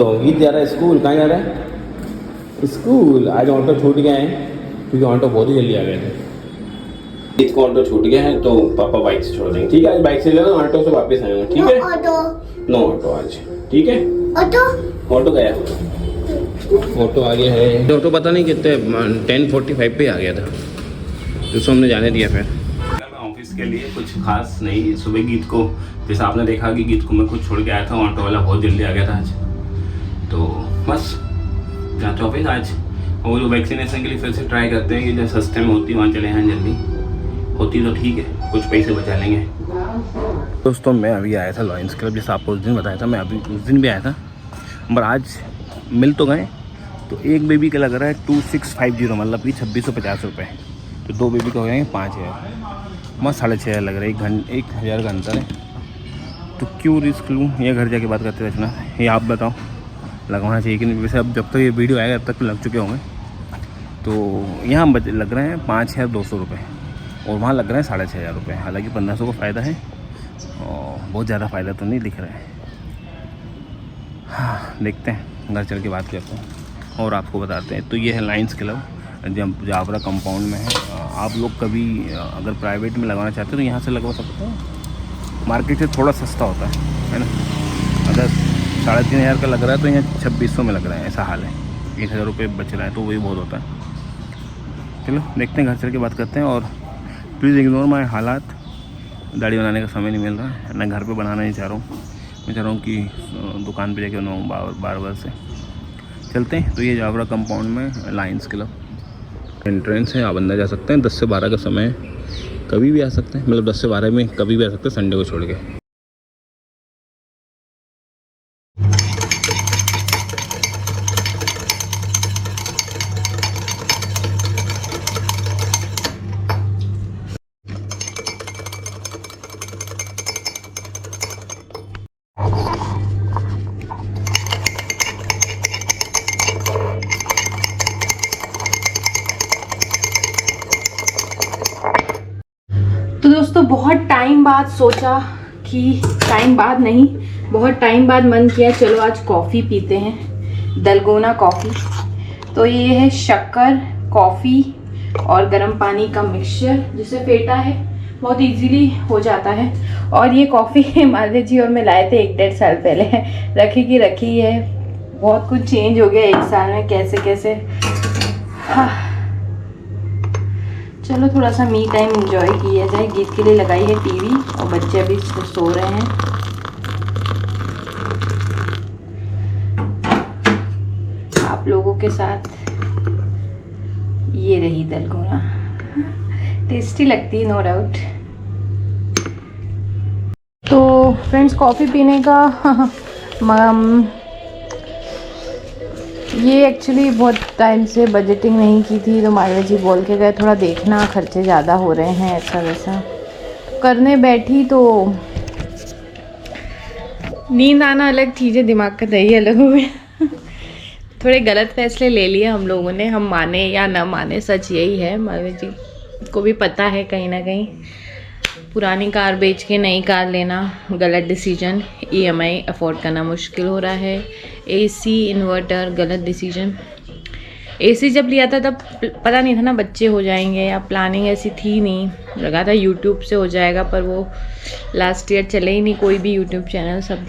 तो गीत जा रहा है स्कूल, कहाँ जा रहा है स्कूल। आज ऑटो छूट गए हैं क्योंकि ऑटो बहुत ही जल्दी आ गए थे। गीत को ऑटो छूट गया है तो पापा बाइक से छोड़ देंगे, ठीक है। आज बाइक से जाना, ऑटो से वापस आएंगे, ठीक है। नो ऑटो आज, ठीक है। ऑटो गया, ऑटो आ गया है। ऑटो पता नहीं कितने 10:45 पे आ गया था, जिसको हमने जाने दिया। फिर ऑफिस के लिए कुछ खास नहीं। सुबह गीत को, जैसे आपने देखा कि गीत को मैं खुद छोड़ के आया था, ऑटो वाला बहुत जल्दी आ गया था आज, तो बस जाते ऑफिस आज। और वैक्सीनेशन के लिए फिर से ट्राई करते हैं कि जब सस्ते में होती वहाँ चले हैं, जल्दी होती तो ठीक है, कुछ पैसे बचा लेंगे। दोस्तों मैं अभी आया था लॉयंस क्लब, जैसे आपको उस दिन बताया था, मैं अभी उस दिन भी आया था, पर आज मिल तो गए। तो एक बेबी का लग रहा है 2650, मतलब कि 2650 रुपये। तो दो बेबी का हो जाएंगे 5000, मैं 6500 लग रहा है। 1000 का अंतर है, तो क्यों रिस्क लूँ। ये घर जाके बात करते रचना, ये आप बताओ लगवाना चाहिए कि नहीं। वैसे अब जब तक ये वीडियो आएगा तब तक लग चुके होंगे। तो यहाँ लग रहे हैं 5200 रुपये और वहाँ लग रहे हैं 6500 रुपये। हालांकि 1500 का फ़ायदा है और बहुत ज़्यादा फ़ायदा तो नहीं दिख रहा है। हाँ देखते हैं, घर चल के बात करते हैं और आपको बताते हैं। तो ये है लायंस क्लब, जब जावरा कंपाउंड में है। आप लोग कभी अगर प्राइवेट में लगवाना चाहते हो तो यहाँ से लगवा सकते हो। मार्केट से थोड़ा सस्ता होता है ना। अगर 3500 का लग रहा है तो यहाँ 2600 में लग रहा है, ऐसा हाल है। 1000 रुपये बच रहा है तो वही बहुत होता है। चलो देखते हैं, घर चल के बात करते हैं। और प्लीज़ इग्नोर माय हालात, दाढ़ी बनाने का समय नहीं मिल रहा है ना, घर पे बनाना नहीं चाह रहा हूँ। मैं चाह रहा हूँ कि दुकान पे जाके बनाऊँ बार से। चलते हैं। तो ये जावरा कंपाउंड में लायंस क्लब एंट्रेंस है, आप अंदर जा सकते हैं। 10 से 12 का समय है, कभी भी आ सकते हैं, मतलब 10 से 12 में कभी भी आ सकते हैं, संडे को छोड़ के। तो दोस्तों बहुत टाइम बाद सोचा कि बहुत टाइम बाद मन किया चलो आज कॉफ़ी पीते हैं, दलगोना कॉफ़ी। तो ये है शक्कर, कॉफ़ी और गर्म पानी का मिक्सचर, जिसे फेटा है बहुत इजीली हो जाता है। और ये कॉफ़ी मालवीय जी और मैं लाए थे 1-1.5 साल पहले, रखी है। बहुत कुछ चेंज हो गया 1 साल में, कैसे। हाँ चलो थोड़ा सा मी टाइम एंजॉय किया जाए। गीत के लिए लगाई है टीवी और बच्चे अभी सो रहे हैं। आप लोगों के साथ ये रही दलगोना, टेस्टी लगती है नो डाउट। तो फ्रेंड्स कॉफ़ी पीने का ये एक्चुअली बहुत टाइम से बजटिंग नहीं की थी, तो मालवीय जी बोल के गए थोड़ा देखना, खर्चे ज़्यादा हो रहे हैं ऐसा वैसा। करने बैठी तो नींद आना अलग चीज़ है, दिमाग का दही अलग हो गया। थोड़े गलत फैसले ले लिए हम लोगों ने, हम माने या ना माने सच यही है। मालवीय जी को भी पता है कहीं ना कहीं, पुरानी कार बेच के नई कार लेना गलत डिसीजन, EMI अफोर्ड करना मुश्किल हो रहा है, AC इन्वर्टर गलत डिसीजन। AC जब लिया था तब पता नहीं था ना बच्चे हो जाएंगे, या प्लानिंग ऐसी थी नहीं, लगा था YouTube से हो जाएगा, पर वो लास्ट ईयर चले ही नहीं कोई भी YouTube चैनल, सब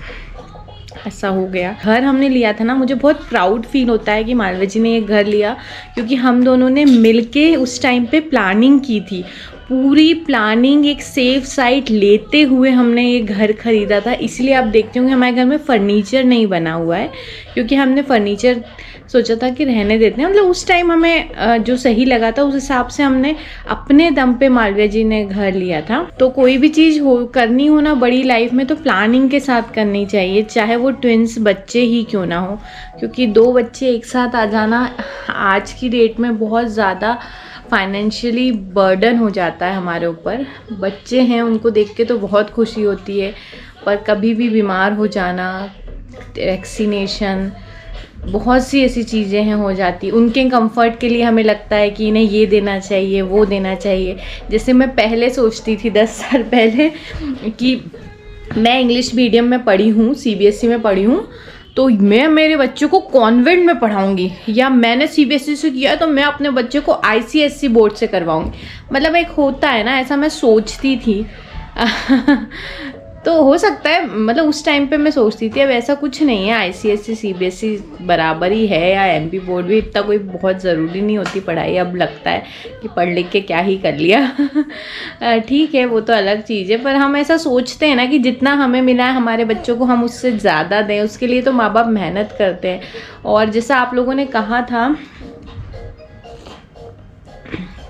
ऐसा हो गया। घर हमने लिया था ना, मुझे बहुत प्राउड फील होता है कि मालवीय जी ने ये घर लिया, क्योंकि हम दोनों ने मिलके उस टाइम पे प्लानिंग की थी। पूरी प्लानिंग एक सेफ साइड लेते हुए हमने ये घर ख़रीदा था। इसलिए आप देखते होंगे हमारे घर में फ़र्नीचर नहीं बना हुआ है, क्योंकि हमने फ़र्नीचर सोचा था कि रहने देते हैं, मतलब उस टाइम हमें जो सही लगा था उस हिसाब से हमने अपने दम पे मालवीय जी ने घर लिया था। तो कोई भी चीज़ करनी हो ना बड़ी लाइफ में, तो प्लानिंग के साथ करनी चाहिए, चाहे वो ट्विंस बच्चे ही क्यों ना हो, क्योंकि 2 बच्चे एक साथ आ जाना आज की डेट में बहुत ज़्यादा फाइनेंशियली बर्डन हो जाता है हमारे ऊपर। बच्चे हैं उनको देख के तो बहुत खुशी होती है, पर कभी भी बीमार हो जाना, वैक्सीनेशन, बहुत सी ऐसी चीज़ें हैं हो जाती। उनके कंफर्ट के लिए हमें लगता है कि इन्हें ये देना चाहिए वो देना चाहिए। जैसे मैं पहले सोचती थी 10 साल पहले कि मैं इंग्लिश मीडियम में पढ़ी हूँ, CBSE में पढ़ी हूँ, तो मैं मेरे बच्चे को कॉन्वेंट में पढ़ाऊंगी या मैंने सीबीएसई से किया है तो मैं अपने बच्चे को आईसीएसई बोर्ड से करवाऊंगी। मतलब एक होता है ना, ऐसा मैं सोचती थी तो हो सकता है, मतलब उस टाइम पे मैं सोचती थी। अब ऐसा कुछ नहीं है, आईसीएसई सीबीएसई बराबर ही है, या एमपी बोर्ड भी इतना कोई बहुत ज़रूरी नहीं होती पढ़ाई। अब लगता है कि पढ़ लिख के क्या ही कर लिया ठीक है, वो तो अलग चीज़ है, पर हम ऐसा सोचते हैं ना कि जितना हमें मिला है हमारे बच्चों को हम उससे ज़्यादा दें। उसके लिए तो माँ बाप मेहनत करते हैं। और जैसा आप लोगों ने कहा था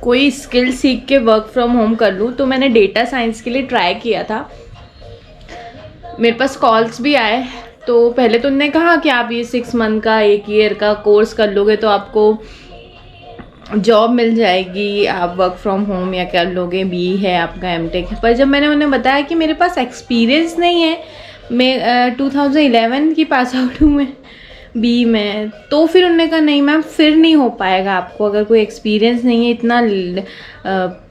कोई स्किल सीख के वर्क फ्रॉम होम कर लूँ, तो मैंने डेटा साइंस के लिए ट्राई किया था। मेरे पास कॉल्स भी आए। तो पहले तो उन्होंने कहा कि आप ये 6 मंथ का 1 ईयर का कोर्स कर लोगे तो आपको जॉब मिल जाएगी, आप वर्क फ्रॉम होम या कर लोगे, बी है आपका एमटेक है। पर जब मैंने उन्हें बताया कि मेरे पास एक्सपीरियंस नहीं है, मैं 2011 की पास आउट हूँ मैं बी में, तो फिर उन्होंने कहा नहीं मैम फिर नहीं हो पाएगा आपको, अगर कोई एक्सपीरियंस नहीं है, इतना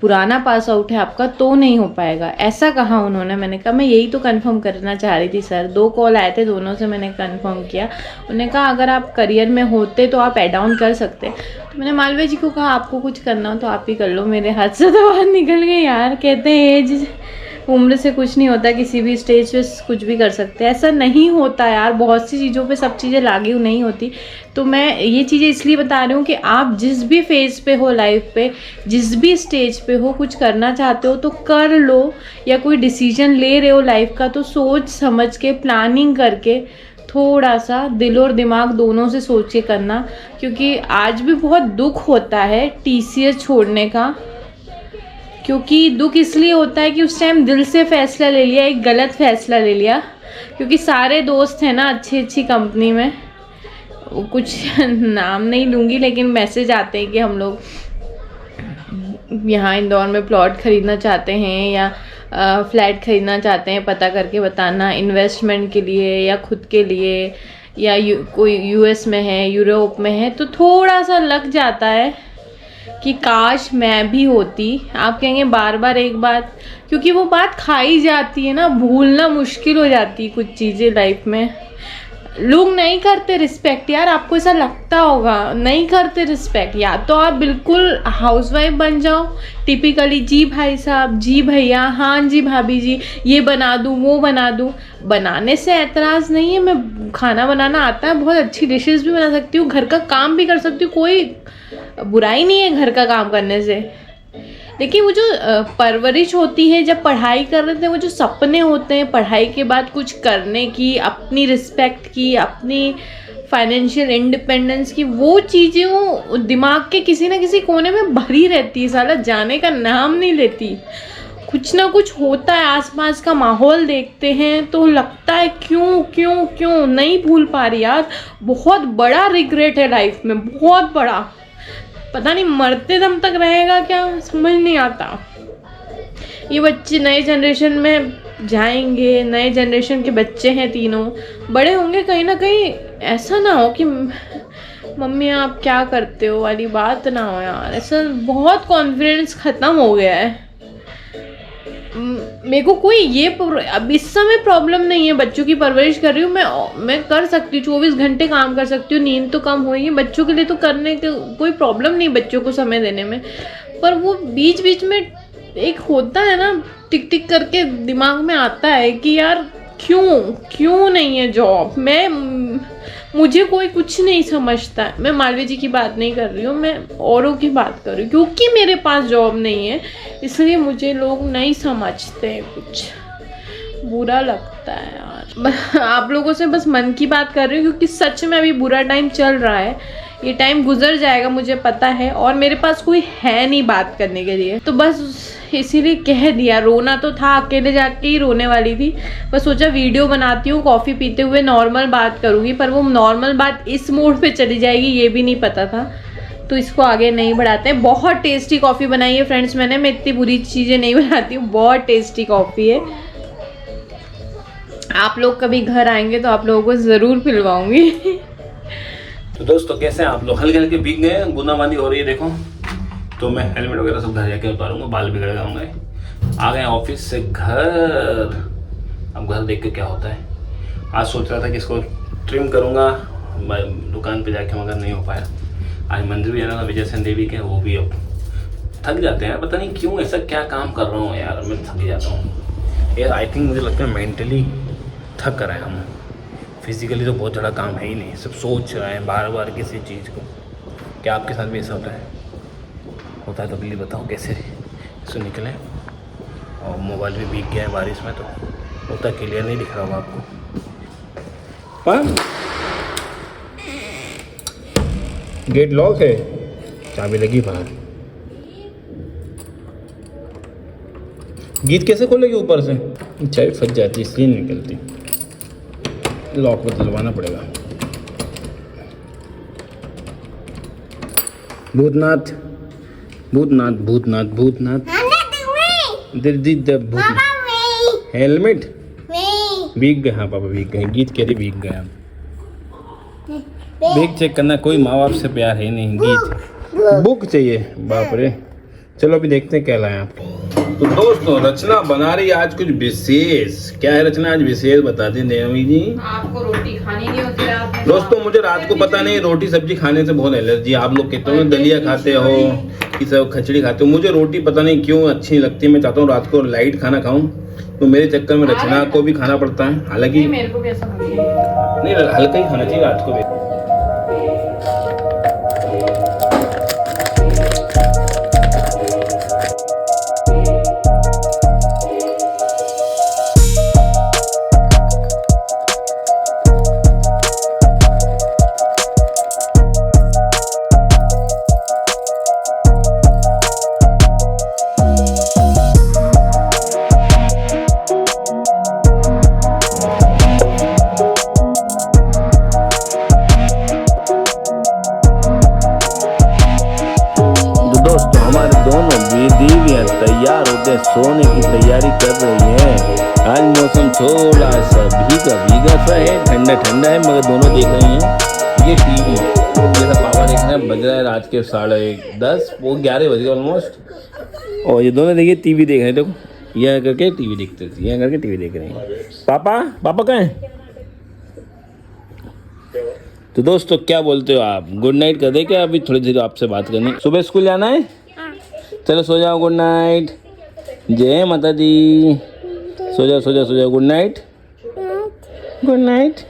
पुराना पास आउट है आपका तो नहीं हो पाएगा, ऐसा कहा उन्होंने। मैंने कहा मैं यही तो कंफर्म करना चाह रही थी सर। 2 कॉल आए थे, दोनों से मैंने कंफर्म किया। उन्होंने कहा अगर आप करियर में होते तो आप एड ऑन कर सकते। तो मैंने मालवीय जी को कहा आपको कुछ करना हो तो आप ही कर लो, मेरे हाथ से तो बाहर निकल गए यार। कहते हैं एज उम्र से कुछ नहीं होता, किसी भी स्टेज पे कुछ भी कर सकते हैं, ऐसा नहीं होता यार। बहुत सी चीज़ों पे सब चीज़ें लागू नहीं होती। तो मैं ये चीज़ें इसलिए बता रही हूँ कि आप जिस भी फेज़ पे हो लाइफ पे, जिस भी स्टेज पे हो, कुछ करना चाहते हो तो कर लो, या कोई डिसीजन ले रहे हो लाइफ का तो सोच समझ के प्लानिंग करके, थोड़ा सा दिल और दिमाग दोनों से सोच के करना। क्योंकि आज भी बहुत दुख होता है टीसीएस छोड़ने का, क्योंकि दुख इसलिए होता है कि उस टाइम दिल से फ़ैसला ले लिया, एक गलत फ़ैसला ले लिया। क्योंकि सारे दोस्त हैं ना अच्छी कंपनी में, कुछ नाम नहीं लूँगी, लेकिन मैसेज आते हैं कि हम लोग यहाँ इंदौर में प्लॉट ख़रीदना चाहते हैं या फ्लैट ख़रीदना चाहते हैं, पता करके बताना, इन्वेस्टमेंट के लिए या खुद के लिए, या कोई यूएस में है, यूरोप में है, तो थोड़ा सा लग जाता है कि काश मैं भी होती। आप कहेंगे बार बार एक बात, क्योंकि वो बात खाई जाती है ना, भूलना मुश्किल हो जाती है कुछ चीज़ें लाइफ में। लोग नहीं करते रिस्पेक्ट यार, आपको ऐसा लगता होगा, नहीं करते रिस्पेक्ट। या तो आप बिल्कुल हाउसवाइफ बन जाओ टिपिकली, जी भाई साहब, जी भैया, हाँ जी भाभी जी, ये बना दूँ वो बना दूँ। बनाने से ऐतराज़ नहीं है, मैं खाना बनाना आता है, बहुत अच्छी डिशेस भी बना सकती हूँ, घर का काम भी कर सकती हूँ, कोई बुराई नहीं है घर का काम करने से। लेकिन वो जो परवरिश होती है जब पढ़ाई कर रहे थे, वो जो सपने होते हैं पढ़ाई के बाद कुछ करने की, अपनी रिस्पेक्ट की, अपनी फाइनेंशियल इंडिपेंडेंस की, वो चीज़ें वो दिमाग के किसी ना किसी कोने में भरी रहती है, साला जाने का नाम नहीं लेती। कुछ ना कुछ होता है, आसपास का माहौल देखते हैं तो लगता है क्यों क्यों क्यों नहीं भूल पा रही यार। बहुत बड़ा रिग्रेट है लाइफ में, बहुत बड़ा। पता नहीं मरते दम तक रहेगा क्या, समझ नहीं आता। ये बच्चे नए जनरेशन में जाएंगे, नए जनरेशन के बच्चे हैं, तीनों बड़े होंगे, कहीं ना कहीं ऐसा ना हो कि मम्मी आप क्या करते हो वाली बात ना हो यार। ऐसा बहुत कॉन्फिडेंस ख़त्म हो गया है। मेरे को कोई ये अब इस समय प्रॉब्लम नहीं है, बच्चों की परवरिश कर रही हूँ मैं कर सकती हूँ, 24 घंटे काम कर सकती हूँ, नींद तो कम होगी, बच्चों के लिए तो करने के कोई प्रॉब्लम नहीं बच्चों को समय देने में। पर वो बीच बीच में एक होता है ना, टिक टिक करके दिमाग में आता है कि यार क्यों नहीं है जॉब। मुझे कोई कुछ नहीं समझता है। मैं मालवीय जी की बात नहीं कर रही हूँ, मैं औरों की बात कर रही हूँ। क्योंकि मेरे पास जॉब नहीं है इसलिए मुझे लोग नहीं समझते, कुछ बुरा लगता है यार। आप लोगों से बस मन की बात कर रही हूँ क्योंकि सच में अभी बुरा टाइम चल रहा है, ये टाइम गुजर जाएगा मुझे पता है, और मेरे पास कोई है नहीं बात करने के लिए, तो बस इसीलिए कह दिया। रोना तो था, अकेले जाके ही रोने वाली थी, बस सोचा वीडियो बनाती हूँ, कॉफ़ी पीते हुए नॉर्मल बात करूँगी, पर वो नॉर्मल बात इस मोड पे चली जाएगी ये भी नहीं पता था, तो इसको आगे नहीं बढ़ाते हैं। बहुत टेस्टी कॉफ़ी बनाई है फ्रेंड्स मैंने, मैं इतनी बुरी चीज़ें नहीं बनाती हूँ, बहुत टेस्टी कॉफ़ी है। आप लोग कभी घर आएंगे तो आप लोगों को ज़रूर पिलवाऊंगी। तो दोस्तों कैसे हैं आप लोग? हल्के हल्के भीग गए, बूंदाबांदी हो रही है देखो, तो मैं हेलमेट वगैरह सब घर जाके उतारूंगा, बाल बिगड़ जाऊंगे। आ गए ऑफिस से घर, अब घर देख के क्या होता है। आज सोच रहा था कि इसको ट्रिम करूँगा मैं दुकान पे जाके, मगर नहीं हो पाया। आज मंदिर भी जाना था विजय सन देवी के, वो भी अब थक जाते हैं, पता नहीं क्यों ऐसा क्या काम कर रहा हूँ यार, मैं थक जाता हूँ यार। आई थिंक मुझे लगता है मेंटली थक रहे हैं हम, फिजिकली तो बहुत ज़्यादा काम है ही नहीं, सब सोच रहे हैं बार बार किसी चीज़ को। क्या आपके साथ भी ऐसा होता है? होता है तो प्लीज़ बताओ कैसे इससे निकलें। और मोबाइल भी भीग गया है बारिश में, तो होता क्लियर नहीं दिख रहा होगा आपको। पर गेट लॉक है, चाबी लगी बाहर। गेट कैसे खोलेगी ऊपर से? चाबी फंस जाती इसलिए निकलती, लॉक बदलवाना पड़ेगा। भूतनाथ भूतनाथ भूतनाथ भूतनाथ हेलमेट भीग गए। हाँ पापा भीग गए, गीत कह रही भीग गए। बैग चेक करना, कोई माँ बाप से प्यार है नहीं। गीत बुक चाहिए, बाप रे। चलो अभी देखते हैं क्या लाए आप। तो दोस्तों रचना बना रही आज कुछ विशेष। क्या है रचना आज विशेष, बता दें देवी जी। आपको रोटी खानी नहीं होती रात में? दोस्तों मुझे रात को पता नहीं, रोटी सब्जी खाने से बहुत एलर्जी। आप लोग कहते हो दलिया खाते हो कि सब खिचड़ी खाते हो, मुझे रोटी पता नहीं क्यों अच्छी लगती है। मैं चाहता हूँ रात को लाइट खाना खाऊं, तो मेरे चक्कर में रचना को भी खाना पड़ता है। हालांकि मेरे को भी ऐसा नहीं, हल्का ही खाना चाहिए रात को भी। तैयार होकर सोने की तैयारी कर रही है। आज मौसम थोड़ा सा भीगा सा है, ठंडा ठंडा है, मगर दोनों देख रही हैं ये टीवी। जैसा पापा देख रहे हैं, बज रहा है रात के 10:30, वो 11 बज गए ऑलमोस्ट। और ये दोनों देखिए टीवी देख रहे हैं। देखो यह करके टीवी देखते थे, यह करके टीवी देख रहे हैं। पापा कहाँ हैं? तो दोस्तों क्या बोलते हो आप, गुड नाइट कर दे क्या? अभी थोड़ी देर आपसे बात करनी, सुबह स्कूल जाना है। चलो सो जाओ, गुड नाइट। जय माता दी। सो जाओ गुड नाइट, गुड नाइट।